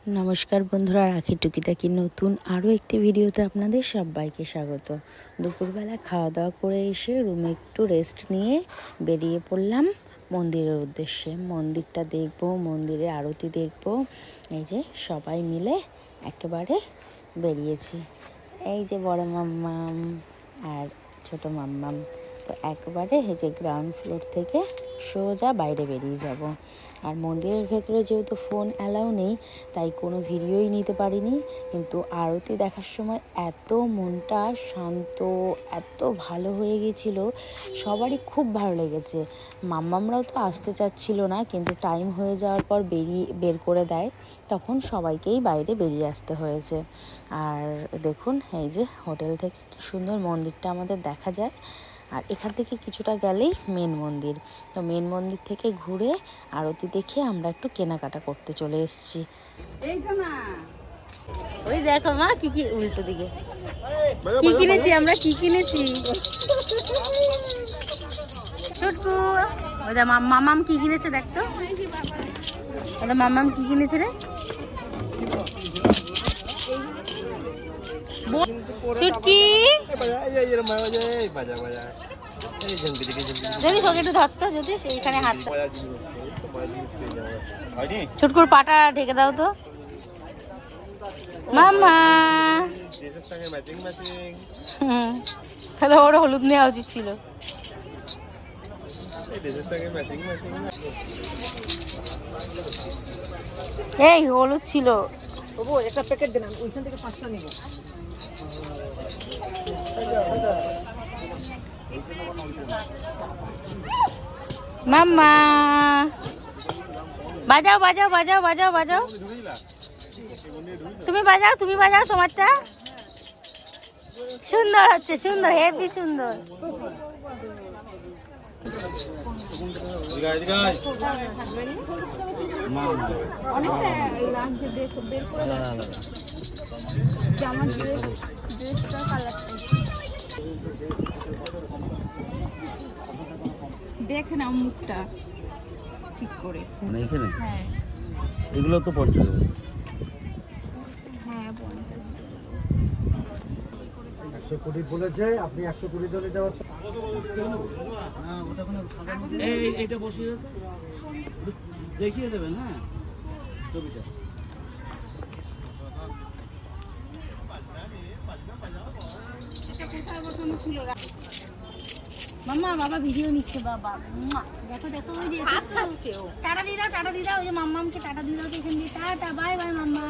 নমস্কার বন্ধুরা, রাখি টুকিটাকি নতুন আরও একটি ভিডিওতে আপনাদের সবাইকে স্বাগত। দুপুরবেলা খাওয়া দাওয়া করে এসে রুমে একটু রেস্ট নিয়ে বেরিয়ে পড়লাম মন্দিরের উদ্দেশ্যে। মন্দিরটা দেখব, মন্দিরে আরতি দেখব। এই যে সবাই মিলে একেবারে বেরিয়েছি। এই যে বড় মাম্মাম আর ছোট মাম্মাম, তো একবারে এই যে গ্রাউন্ড ফ্লোর থেকে সোজা বাইরে বেরিয়ে যাব। আর মন্দিরের ভেতরে যেহেতু ফোন অ্যালাউ নেই, তাই কোনো ভিডিওই নিতে পারিনি। কিন্তু আরতি দেখার সময় এত মনটা শান্ত, এত ভালো হয়ে গেছিল, সবারই খুব ভালো লেগেছে। মাম্মামরাও তো আসতে চাচ্ছিল না, কিন্তু টাইম হয়ে যাওয়ার পর বের করে দেয়, তখন সবাইকেই বাইরে বেরিয়ে আসতে হয়েছে। আর দেখুন, এই যে হোটেল থেকে কি সুন্দর মন্দিরটা আমাদের দেখা যায়। আর এখান থেকে কিছুটা গেলেই মেন মন্দির। তো মেন মন্দির থেকে ঘুরে আরতি দেখে আমরা একটু কেনাকাটা করতে চলে এসেছি। ওই দেখো মা, কি কি উল্টো দিকে কি কিনেছি আমরা, কি কিনেছি ছোটকু। ওই দা মামাম কি কিনেছে, দেখতো ওদের মামাম কি কিনেছে রে ছুটকি। যদি তোকে একটু ধরতো, যদি সেইখানে হাত ছুটকুর পাটা ঢেকে দাও তো মামা। তাহলে ওর হলুদ নেওয়া উচিত ছিল। এই হলুদ ছিল, একটা প্যাকেট দিলাম, ওইখান থেকে 5টা নিব। মাম্মা বাজাও বাজাও বাজাও বাজাও বাজাও, তুমি বাজাও, তুমি বাজাও তোমারটা। সুন্দর হচ্ছে, সুন্দর, হেভি সুন্দর। দেখে নাও মুখটা ঠিক করে। মানে এখানে হ্যাঁ এগুলো তো 50 টাকা। হ্যাঁ 100 কোটি বলেছে, আপনি 100 কোটি জনে যাওয়ার এইটা বসিয়ে দাও তো, দেখিয়ে দেবেন। হ্যাঁ ছবিটা মাম্মা বাবা ভিডিও নিচ্ছে, বাবা দেখো দেখো, ওই যে টাটা দিয়ে দাও, টাটা দিয়ে দাও, ওই যে মাম্মামকে টাটা দিয়ে দাও তো এখান দিয়ে। টাটা, বাই বাই মাম্মা।